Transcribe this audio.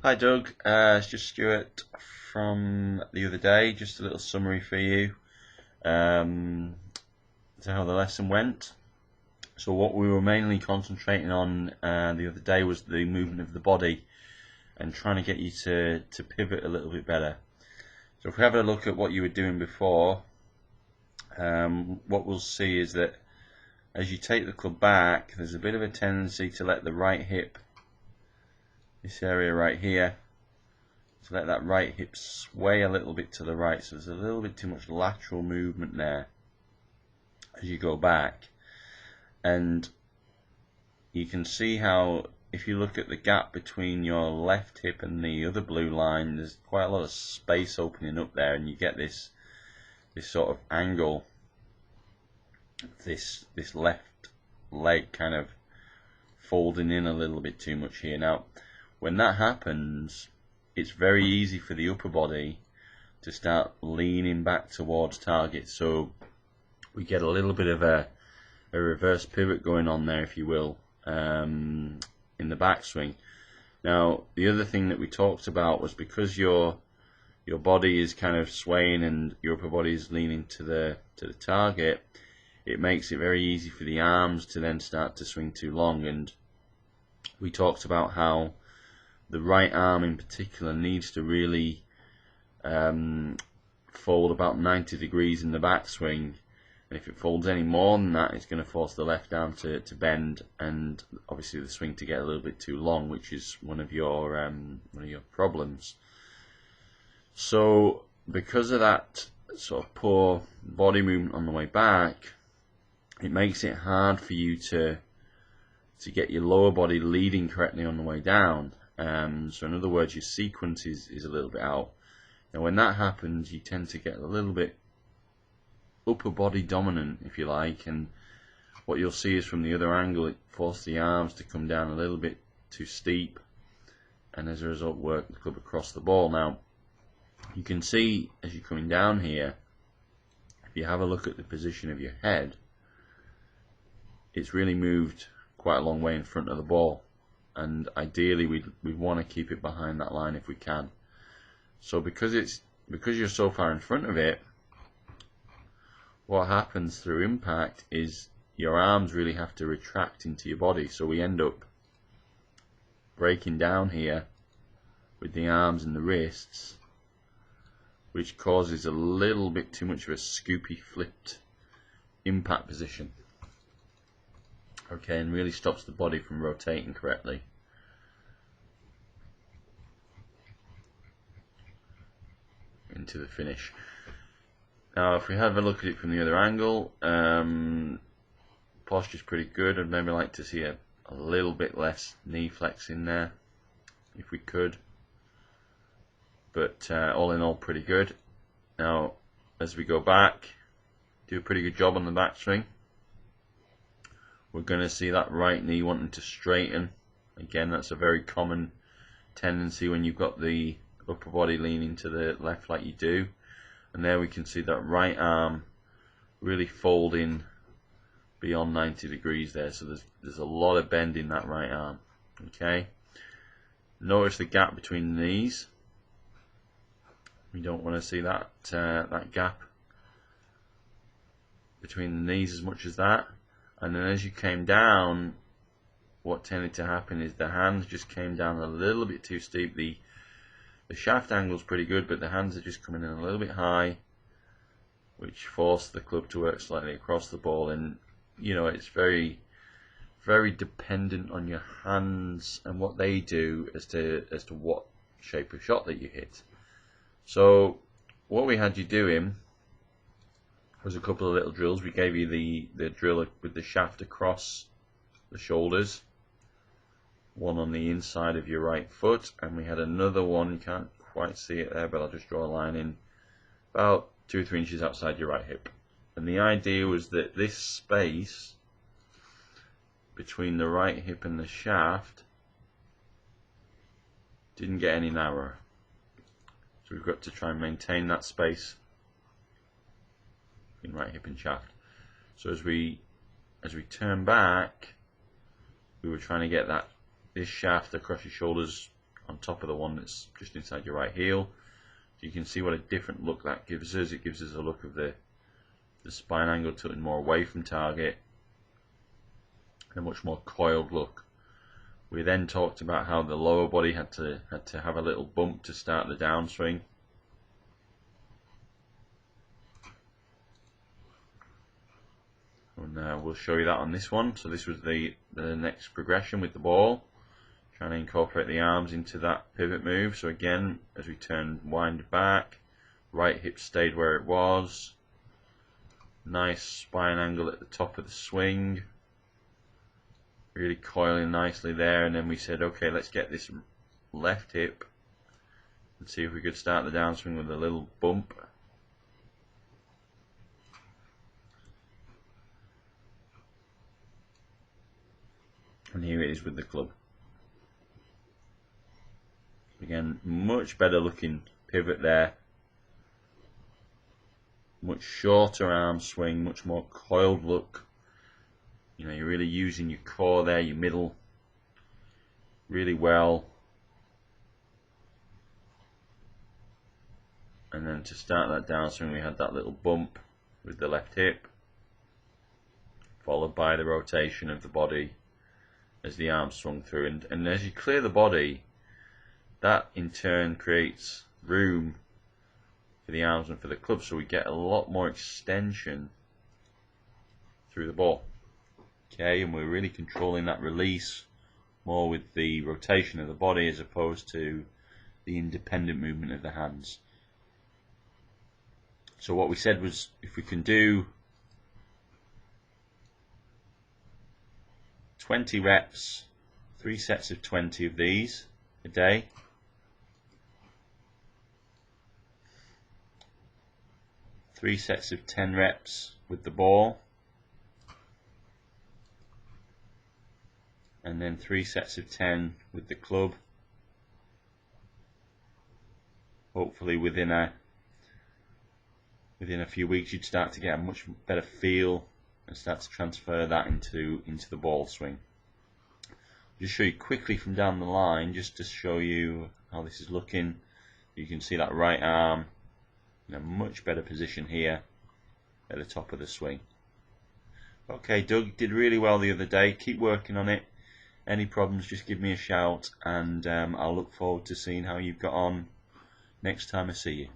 Hi Doug, it's just Stuart from the other day. Just a little summary for you um, to how the lesson went. So what we were mainly concentrating on the other day was the movement of the body and trying to get you to pivot a little bit better. So if we have a look at what you were doing before, what we'll see is that as you take the club back, there's a bit of a tendency to let the right hip, this area right here, to let that right hip sway a little bit to the right, so there's a little bit too much lateral movement there as you go back. And you can see how if you look at the gap between your left hip and the other blue line, there's quite a lot of space opening up there, and you get this sort of angle, this left leg kind of folding in a little bit too much here. Now when that happens, it's very easy for the upper body to start leaning back towards target, so we get a little bit of a reverse pivot going on there, if you will, in the backswing. Now the other thing that we talked about was because your body is kind of swaying and your upper body is leaning to the target, it makes it very easy for the arms to then start to swing too long. And we talked about how the right arm in particular needs to really fold about 90 degrees in the backswing, and if it folds any more than that, it's going to force the left arm to bend, and obviously the swing to get a little bit too long, which is one of your problems. So because of that sort of poor body movement on the way back, it makes it hard for you to get your lower body leading correctly on the way down. So in other words, your sequence is a little bit out. And when that happens, you tend to get a little bit upper body dominant, if you like, and what you'll see is from the other angle, it forces the arms to come down a little bit too steep, and as a result work the club across the ball. Now you can see as you're coming down here, if you have a look at the position of your head, it's really moved quite a long way in front of the ball, and ideally we'd want to keep it behind that line if we can. So because you're so far in front of it, what happens through impact is your arms really have to retract into your body, so we end up breaking down here with the arms and the wrists, which causes a little bit too much of a scoopy flipped impact position, okay, and really stops the body from rotating correctly. Into the finish. Now if we have a look at it from the other angle, posture's pretty good. I'd maybe like to see a little bit less knee flex in there if we could, but all in all pretty good. Now as we go back, do a pretty good job on the backswing. We're going to see that right knee wanting to straighten. Again, that's a very common tendency when you've got the upper body leaning to the left like you do, and there we can see that right arm really folding beyond 90 degrees there, so there's a lot of bend in that right arm. Okay, notice the gap between the knees. We don't want to see that that gap between the knees as much as that. And then as you came down, what tended to happen is the hands just came down a little bit too steep. The shaft angle is pretty good, but the hands are just coming in a little bit high, which forced the club to work slightly across the ball. And you know, it's very dependent on your hands and what they do as to what shape of shot that you hit. So what we had you doing was a couple of little drills. We gave you the drill with the shaft across the shoulders, one on the inside of your right foot, and we had another one, you can't quite see it there, but I'll just draw a line in about 2 or 3 inches outside your right hip. And the idea was that this space between the right hip and the shaft didn't get any narrower, so we've got to try and maintain that space in right hip and shaft. So as we turn back, we were trying to get this shaft across your shoulders on top of the one that's just inside your right heel. So you can see what a different look that gives us. It gives us a look of the spine angle tilting more away from target, a much more coiled look. We then talked about how the lower body had to have a little bump to start the downswing. And we'll show you that on this one. So this was the next progression with the ball, trying to incorporate the arms into that pivot move. So again, as we turn, wind back, right hip stayed where it was. Nice spine angle at the top of the swing. Really coiling nicely there, and then we said, okay, let's get this left hip and see if we could start the downswing with a little bump. And here it is with the club. Again, much better looking pivot there. Much shorter arm swing, much more coiled look. You know, you're really using your core there, your middle, really well. And then to start that downswing, we had that little bump with the left hip, followed by the rotation of the body as the arm swung through. And as you clear the body, that in turn creates room for the arms and for the club, so we get a lot more extension through the ball. Okay, and we're really controlling that release more with the rotation of the body as opposed to the independent movement of the hands. So what we said was, if we can do 20 reps, 3 sets of 20 of these a day, three sets of 10 reps with the ball, and then 3 sets of 10 with the club. Hopefully within a few weeks you'd start to get a much better feel and start to transfer that into the ball swing. I'll just show you quickly from down the line, just to show you how this is looking. You can see that right arm in a much better position here at the top of the swing. Okay, Doug did really well the other day. Keep working on it. Any problems, just give me a shout, and I'll look forward to seeing how you've got on next time I see you.